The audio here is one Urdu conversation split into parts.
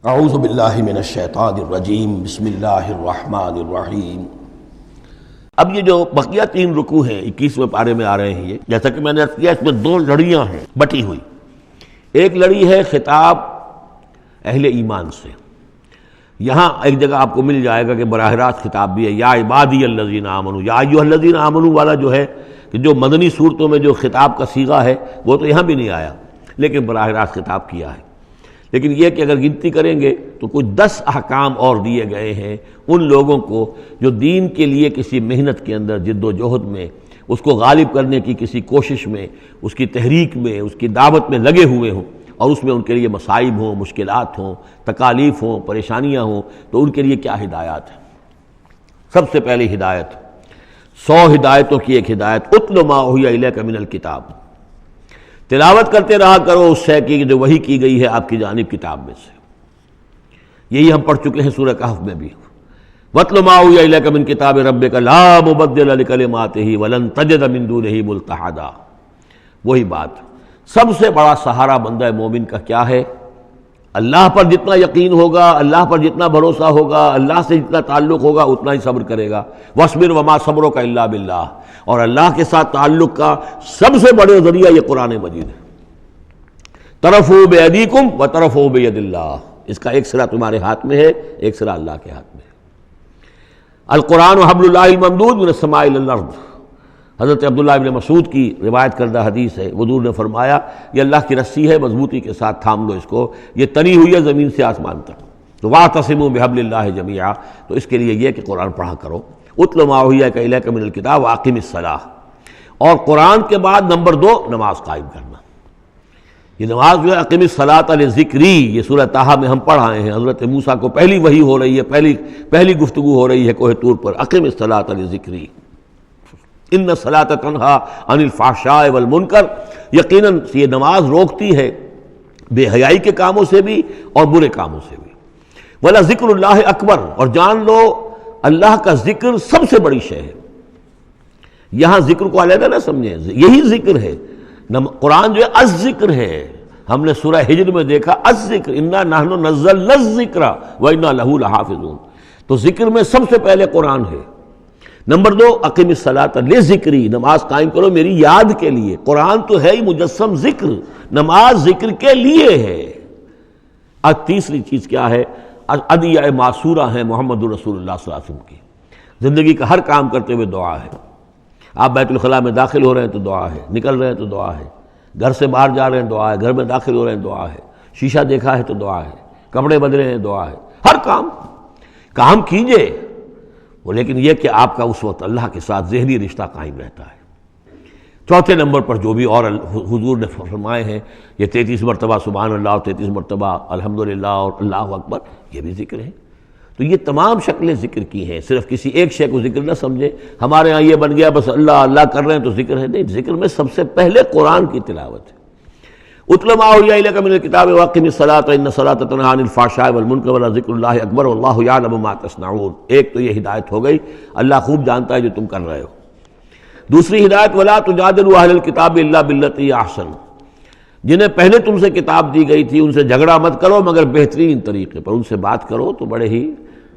اعوذ باللہ من الشیطان الرجیم بسم اللہ الرحمن الرحیم۔ اب یہ جو بقیہ 3 رکوع ہیں 21ویں پارے میں آ رہے ہیں، یہ جیسا کہ میں نے عرض کیا اس میں 2 لڑیاں ہیں بٹی ہوئی۔ ایک لڑی ہے خطاب اہل ایمان سے، یہاں ایک جگہ آپ کو مل جائے گا کہ براہ راست خطاب بھی ہے، یا عبادی الذین آمنوا، یا ایھا الذین آمنوا والا جو ہے کہ جو مدنی صورتوں میں جو خطاب کا صیغہ ہے وہ تو یہاں بھی نہیں آیا، لیکن براہ راست خطاب کیا ہے۔ لیکن یہ کہ اگر گنتی کریں گے تو کچھ 10 احکام اور دیے گئے ہیں ان لوگوں کو جو دین کے لیے کسی محنت کے اندر جد و جہد میں، اس کو غالب کرنے کی کسی کوشش میں، اس کی تحریک میں، اس کی دعوت میں لگے ہوئے ہوں، اور اس میں ان کے لیے مصائب ہوں، مشکلات ہوں، تکالیف ہوں، پریشانیاں ہوں، تو ان کے لیے کیا ہدایات ہیں۔ سب سے پہلی ہدایت 100 ہدایتوں کی ایک ہدایت، اتل ما اوحی الیک من الکتاب، تلاوت کرتے رہا کرو اس شے کی جو وحی کی گئی ہے آپ کی جانب کتاب میں سے۔ یہی ہم پڑھ چکے ہیں سورہ کہف میں بھی، وَاتْلُ مَا أُوحِیَ إِلَيْكَ مِن کِتَابِ رَبِّکَ لَا مُبَدِّلَ لِکَلِمَاتِهِ وَلَن تَجِدَ مِن دُونِهِ مُلْتَحَدًا۔ وہی بات، سب سے بڑا سہارا بندہ مومن کا کیا ہے؟ اللہ پر جتنا یقین ہوگا، اللہ پر جتنا بھروسہ ہوگا، اللہ سے جتنا تعلق ہوگا اتنا ہی صبر کرے گا۔ وَاصْبِرْ وَمَا صَبْرُكَ إِلَّا بِاللَّهِ، اور اللہ کے ساتھ تعلق کا سب سے بڑے ذریعہ یہ قرآن مجید ہے۔ طرفوا بِأَيْدِيكُمْ وَطَرَفُوا بِيَدِ اللَّهِ، اس کا ایک سرا تمہارے ہاتھ میں ہے، ایک سرا اللہ کے ہاتھ میں ہے۔ القرآن حبل اللہ الممدود من السماء إلى الأرض، حضرت عبداللہ ابن مسعود کی روایت کردہ حدیث ہے، حضور نے فرمایا یہ اللہ کی رسی ہے، مضبوطی کے ساتھ تھام لو اس کو، یہ تنی ہوئی ہے زمین سے آسمان تک۔ تو وَاعْتَصِمُوا بِحَبْلِ اللَّهِ جَمِيعًا، تو اس کے لیے یہ کہ قرآن پڑھا کرو۔ اتل ما اوحی الیک من الکتاب واقم الصلاۃ، اور قرآن کے بعد نمبر 2 نماز قائم کرنا۔ یہ نماز جو ہے اقم الصلاۃ لذکری، یہ سورہ طٰہٰ میں ہم پڑھ آئے ہیں، حضرت موسیٰ کو پہلی وحی ہو رہی ہے، پہلی گفتگو ہو رہی ہے کوہ طور پر، اقم الصلاۃ لذکری ان الصلاۃ تنہی عن الفحشاء والمنکر، یقیناً یہ نماز روکتی ہے بے حیائی کے کاموں سے بھی اور برے کاموں سے بھی۔ وَلَذِکْرُ اللَّهِ اکبر، اور جان لو اللہ کا ذکر سب سے بڑی شے ہے۔ یہاں ذکر کو علیحدہ نہ سمجھیں، یہی ذکر ہے۔ قرآن جو ہے الذکر ہے، ہم نے سورہ ہجر میں دیکھا الذکر، انا نحن نزلنا الذکر وانا لہ لحافظون، تو ذکر میں سب سے پہلے قرآن ہے۔ نمبر 2 اقم الصلاۃ لذکری، نماز قائم کرو میری یاد کے لیے۔ قرآن تو ہے ہی مجسم ذکر، نماز ذکر کے لیے ہے۔ اب تیسری چیز کیا ہے؟ ادعیہ معصورہ ہیں محمد رسول اللہ صلی اللہ علیہ وسلم کی، زندگی کا ہر کام کرتے ہوئے دعا ہے۔ آپ بیت الخلاء میں داخل ہو رہے ہیں تو دعا ہے، نکل رہے ہیں تو دعا ہے، گھر سے باہر جا رہے ہیں دعا ہے، گھر میں داخل ہو رہے ہیں دعا ہے، شیشہ دیکھا ہے تو دعا ہے، کپڑے بدلے ہیں دعا ہے، ہر کام کیجئے وہ، لیکن یہ کہ آپ کا اس وقت اللہ کے ساتھ ذہنی رشتہ قائم رہتا ہے۔ چوتھے نمبر پر جو بھی اور حضور نے فرمائے ہیں، یہ 33 مرتبہ سبحان اللہ اور 33 مرتبہ الحمدللہ اور اللہ اکبر، یہ بھی ذکر ہے۔ تو یہ تمام شکلیں ذکر کی ہیں، صرف کسی ایک شے کو ذکر نہ سمجھے ہمارے ہاں یہ بن گیا بس اللہ اللہ کر رہے ہیں تو ذکر ہے، نہیں، ذکر میں سب سے پہلے قرآن کی تلاوت ہے۔ اتل ما اوحی الیک من الکتاب واقم الصلاۃ ان الصلاۃ تنہی عن الفحشاء والمنکر ولذکر اللہ اکبر واللہ یعلم ما تصنعون۔ ایک تو یہ ہدایت ہو گئی، اللہ خوب جانتا ہے جو تم کر رہے ہو۔ دوسری ہدایت ولا تجادلوا اہل الکتاب الا باللتی احسن، جنہیں پہلے تم سے کتاب دی گئی تھی ان سے جھگڑا مت کرو مگر بہترین طریقے پر، ان سے بات کرو تو بڑے ہی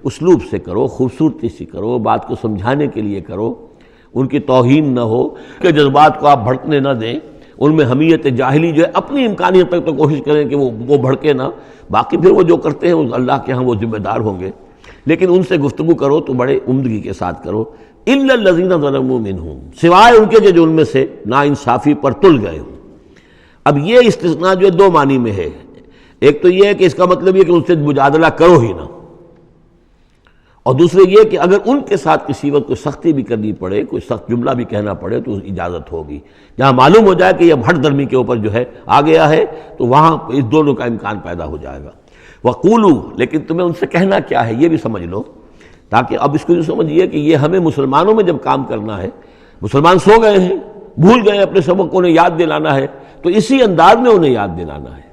اسلوب سے کرو، خوبصورتی سے کرو، بات کو سمجھانے کے لیے کرو، ان کی توہین نہ ہو کہ جذبات کو آپ بھڑکنے نہ دیں، ان میں حمیت جاہلی جو ہے اپنی امکانیت تک تو کوشش کریں کہ وہ بھڑکے نہ، باقی پھر وہ جو کرتے ہیں اللہ کے ہاں وہ ذمہ دار ہوں گے، لیکن ان سے گفتگو کرو تو بڑے عمدگی کے ساتھ کرو۔ الا الذین ظلموا منہم، سوائے ان کے جو ان میں سے ناانصافی پر تل گئے ہوں۔ اب یہ استثناء جو ہے 2 معنی میں ہے، ایک تو یہ ہے کہ اس کا مطلب یہ کہ ان سے مجادلہ کرو ہی نہ، اور دوسرے یہ کہ اگر ان کے ساتھ کسی وقت کوئی سختی بھی کرنی پڑے، کوئی سخت جملہ بھی کہنا پڑے تو اجازت ہوگی، جہاں معلوم ہو جائے کہ یہ ہٹ درمی کے اوپر جو ہے آ گیا ہے تو وہاں اس دونوں کا امکان پیدا ہو جائے گا۔ وقولوا، لیکن تمہیں ان سے کہنا کیا ہے یہ بھی سمجھ لو، تاکہ اب اس کو یہ سمجھیے کہ یہ ہمیں مسلمانوں میں جب کام کرنا ہے، مسلمان سو گئے ہیں، بھول گئے اپنے سبق کو، انہیں یاد دلانا ہے تو اسی انداز میں انہیں یاد دلانا ہے۔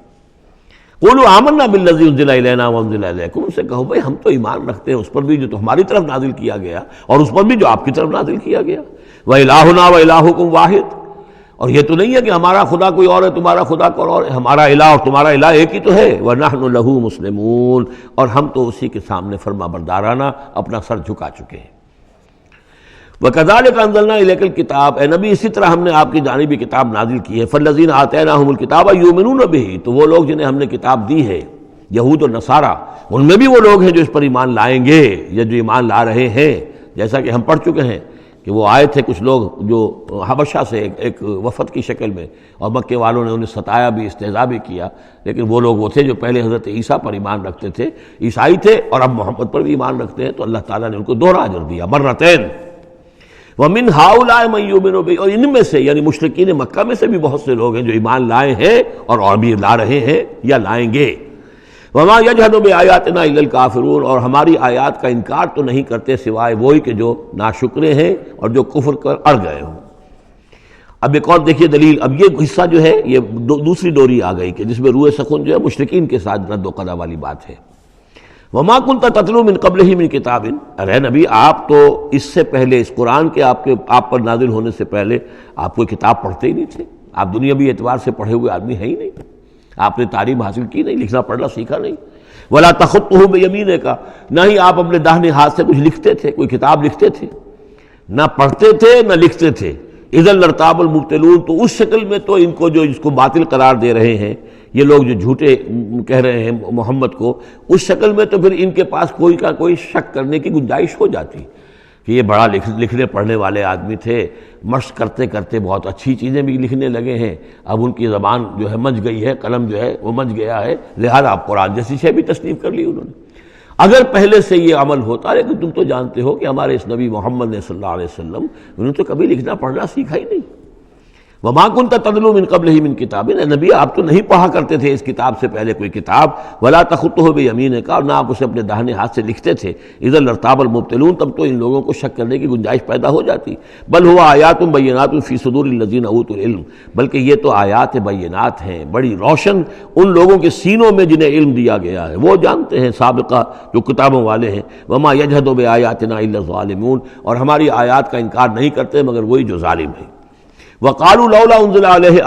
قولوا آمنا بالذی انزل الینا وانزل الیکم، ان سے کہو بھائی ہم تو ایمان رکھتے ہیں اس پر بھی جو تو ہماری طرف نازل کیا گیا اور اس پر بھی جو آپ کی طرف نازل کیا گیا۔ وَإِلٰہُنَا وَإِلٰہُکُمْ وَاحِدٌ، اور یہ تو نہیں ہے کہ ہمارا خدا کوئی اور ہے تمہارا خدا کوئی اور ہے، ہمارا الہ اور تمہارا الہ ایک ہی تو ہے، وَنَحْنُ لَهُ مُسْلِمُونَ، اور ہم تو اسی کے سامنے فرما بردارانہ اپنا سر جھکا چکے ہیں۔ وَكَذَلِكَ أَنزَلْنَا إِلَيْكَ الْكِتَابَ، اے نبی اسی طرح ہم نے آپ کی جانب یہ کتاب نازل کی ہے، فَالَّذِينَ آتَيْنَاهُمُ الْكِتَابَ يُؤْمِنُونَ بِهِ، تو وہ لوگ جنہیں ہم نے کتاب دی ہے، یہود اور نصارہ، ان میں بھی وہ لوگ ہیں جو اس پر ایمان لائیں گے یا جو ایمان لا رہے ہیں، جیسا کہ ہم پڑھ چکے ہیں کہ وہ آئے تھے کچھ لوگ جو حبشہ سے ایک وفد کی شکل میں، اور مکے والوں نے انہیں ستایا بھی، استہزاء بھی کیا، لیکن وہ لوگ وہ تھے جو پہلے حضرت عیسیٰ پر ایمان رکھتے تھے، عیسائی تھے، اور اب محمد پر بھی ایمان رکھتے ہیں، تو اللہ تعالیٰ نے ان کو دوہرا اجر دیا، مرتین۔ وَمِنْ هَؤُلَاءِ مَن يُؤْمِنُ بِهِ، اور ان میں سے یعنی مشرکین مکہ میں سے بھی بہت سے لوگ ہیں جو ایمان لائے ہیں اور ابھی لا رہے ہیں یا لائیں گے۔ وَمَا يَجْحَدُ بِآيَاتِنَا إِلَّا الْكَافِرُونَ، اور ہماری آیات کا انکار تو نہیں کرتے سوائے وہی کہ جو ناشکرے ہیں اور جو کفر کر اڑ گئے ہوں۔ اب ایک اور دیکھیے دلیل، اب یہ حصہ جو ہے یہ دوسری ڈوری آ گئی کہ جس میں روئے سخن جو ہے مشرکین کے ساتھ رد و قضا والی بات ہے۔ وَمَا كُنْتَ تَتْلُو مِن قَبْلِهِ مِن كِتَابٍ، ارے نبی آپ تو اس سے پہلے، اس قرآن کے آپ پر نازل ہونے سے پہلے آپ کوئی کتاب پڑھتے ہی نہیں تھے، آپ دنیاوی اعتبار سے پڑھے ہوئے آدمی ہیں ہی نہیں، آپ نے تعلیم حاصل کی نہیں، لکھنا پڑھنا سیکھا نہیں۔ وَلَا تَخُطُّهُ بِيَمِينِكَ، نہ ہی آپ اپنے داہنے ہاتھ سے کچھ لکھتے تھے، کوئی کتاب لکھتے تھے، نہ پڑھتے تھے نہ لکھتے تھے۔ اِذًا لَارْتَابَ الْمُبْطِلُونَ، تو اس شکل میں تو ان کو جو اس کو باطل قرار دے رہے ہیں یہ لوگ جو جھوٹے کہہ رہے ہیں محمد کو، اس شکل میں تو پھر ان کے پاس کوئی کا کوئی شک کرنے کی گنجائش ہو جاتی کہ یہ بڑا لکھنے پڑھنے والے آدمی تھے، مشق کرتے کرتے بہت اچھی چیزیں بھی لکھنے لگے ہیں، اب ان کی زبان جو ہے منج گئی ہے، قلم جو ہے وہ منج گیا ہے، لہذا اب قرآن جیسی شے بھی تصنیف کر لی انہوں نے۔ اگر پہلے سے یہ عمل ہوتا، لیکن تم تو جانتے ہو کہ ہمارے اس نبی محمد نے صلی اللہ علیہ وسلم انہوں نے تو کبھی لکھنا پڑھنا سیکھا ہی نہیں۔ وَمَا كُنْتَ تَتْلُو مِن قَبْلِهِ مِن كِتَابٍ، اے نبی آپ تو نہیں پڑھا کرتے تھے اس کتاب سے پہلے کوئی کتاب، وَلَا تَخُطُّهُ بِيَمِينِكَ، اور نہ آپ اسے اپنے داہنے ہاتھ سے لکھتے تھے، اِذًا لَارْتَابَ الْمُبْطِلُونَ، تب تو ان لوگوں کو شک کرنے کی گنجائش پیدا ہو جاتی۔ بل هُوَ آیاتٌ بَيِّنَاتٌ فِي صُدُورِ الَّذِينَ أُوتُوا الْعِلْمَ، بلکہ یہ تو آیات بینات ہیں، بڑی روشن ان لوگوں کے سینوں میں جنہیں علم دیا گیا ہے، وہ جانتے ہیں سابقہ جو کتابوں والے ہیں۔ وَمَا يَجْحَدُ بِآيَاتِنَا إِلَّا الظَّالِمُونَ، اور ہماری آیات کا انکار نہیں کرتے مگر وہی جو ظالم ہیں۔ وَقَالُوا لَوْلَا أُنزِلَ عَلَيْهِ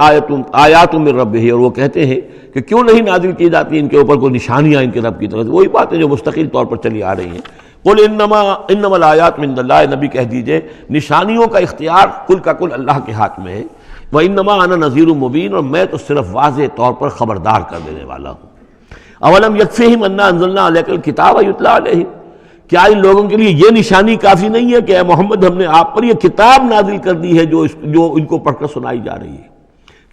آیَاتٌ مِّن رَّبِّهِ، اور وہ کہتے ہیں کہ کیوں نہیں نازل کی جاتی ان کے اوپر کوئی نشانیاں ان کے رب کی طرف سے، وہی باتیں جو مستقل طور پر چلی آ رہی ہیں۔ قُلْ إِنَّمَا الْآيَاتُ مِنْ اللَّهِ، نبی کہہ دیجئے نشانیوں کا اختیار کل کا کل اللہ کے ہاتھ میں ہے۔ وَإِنَّمَا أَنَا نَذِيرٌ مُّبِينٌ، اور میں تو صرف واضح طور پر خبردار کر دینے والا ہوں۔ أَوَلَمْ يَكْفِهِمْ أَنَّا أَنزَلْنَا عَلَيْكَ الْكِتَابَ يُتْلَىٰ عَلَيْهِمْ، کیا ان لوگوں کے لیے یہ نشانی کافی نہیں ہے کہ اے محمد ہم نے آپ پر یہ کتاب نازل کر دی ہے جو ان کو پڑھ کر سنائی جا رہی ہے؟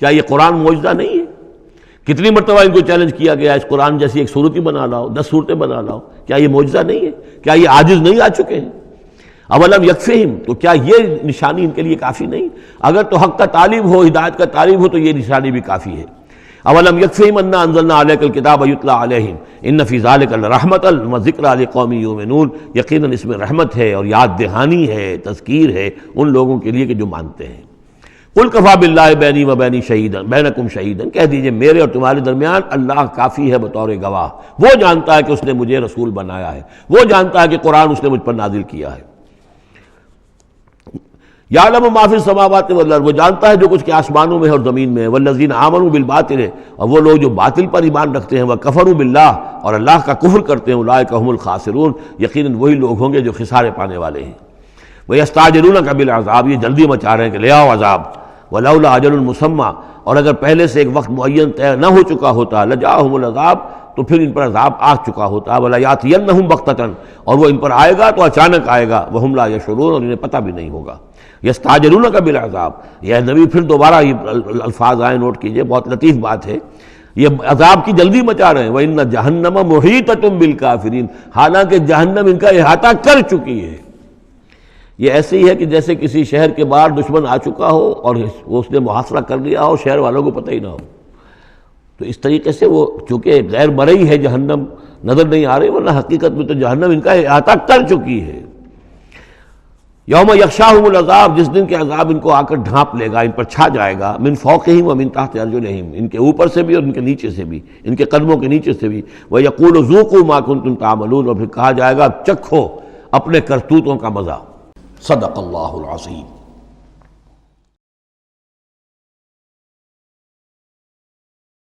کیا یہ قرآن معجزہ نہیں ہے؟ کتنی مرتبہ ان کو چیلنج کیا گیا اس قرآن جیسی ایک صورت ہی بنا لاؤ، 10 صورتیں بنا لاؤ، کیا یہ معجزہ نہیں ہے؟ کیا یہ عاجز نہیں آ چکے ہیں؟ اولم یکفہم، تو کیا یہ نشانی ان کے لیے کافی نہیں؟ اگر تو حق کا طالب ہو، ہدایت کا طالب ہو، تو یہ نشانی بھی کافی ہے۔ اولم یکفہم انا انزلنا علیک الکتاب یتلی علیہم ان فی ذلک لرحمۃ وذکری لقوم یؤمنون، یقیناً اس میں رحمت ہے اور یاد دہانی ہے، تذکیر ہے ان لوگوں کے لیے کہ جو مانتے ہیں۔ قل کفی باللہ بینی و بین شہیدا بینکم شہیدا، کہہ دیجئے میرے اور تمہارے درمیان اللہ کافی ہے بطور گواہ، وہ جانتا ہے کہ اس نے مجھے رسول بنایا ہے، وہ جانتا ہے کہ قرآن اس نے مجھ پر نازل کیا ہے۔ یعلم ما فی السماوات والارض، وہ جانتا ہے جو کچھ کہ آسمانوں میں ہے اور زمین میں ہے۔ والذین آمنوا بالباطل، اور وہ لوگ جو باطل پر ایمان رکھتے ہیں، وکفروا باللہ، اور اللہ کا کفر کرتے ہیں، اولئک هم الخاسرون، یقیناً وہی لوگ ہوں گے جو خسارے پانے والے ہیں۔ ویستعجلونک بالعذاب، یہ جلدی مچا رہے ہیں کہ لے آؤ عذاب۔ ولولا اجل مسمى، اور اگر پہلے سے ایک وقت معین طے نہ ہو چکا ہوتا، لجاءہم العذاب، تو پھر ان پر عذاب آ چکا ہوتا۔ ولیاتینہم بغتۃ، اور وہ ان پر آئے گا تو اچانک آئے گا، وہم لا یشعرون، اور انہیں پتہ بھی نہیں ہوگا۔ یستعجلونک بالعذاب، یہ نبی پھر دوبارہ یہ الفاظ آئے، نوٹ کیجئے، بہت لطیف بات ہے، یہ عذاب کی جلدی مچا رہے ہیں۔ وَإِنَّ جَهَنَّمَ مُحِيطَةٌ بِالْكَافِرِينَ، حالانکہ جہنم ان کا احاطہ کر چکی ہے۔ یہ ایسے ہی ہے کہ جیسے کسی شہر کے باہر دشمن آ چکا ہو اور اس نے محاصرہ کر لیا ہو، شہر والوں کو پتہ ہی نہ ہو۔ تو اس طریقے سے وہ چونکہ غیر مرئی ہے، جہنم نظر نہیں آ رہی، ورنہ حقیقت میں تو جہنم ان کا احاطہ کر چکی ہے۔ یوم یغشاہم العذاب، جس دن کے عذاب ان کو آ کر ڈھانپ لے گا، ان پر چھا جائے گا، من فوقہم ومن تحت ارجلہم، ان کے اوپر سے بھی اور ان کے نیچے سے بھی، ان کے قدموں کے نیچے سے بھی۔ ویقول ذوقوا ما کنتم تعملون، اور پھر کہا جائے گا چکھو اپنے کرتوتوں کا مزہ۔ صدق اللہ العظیم۔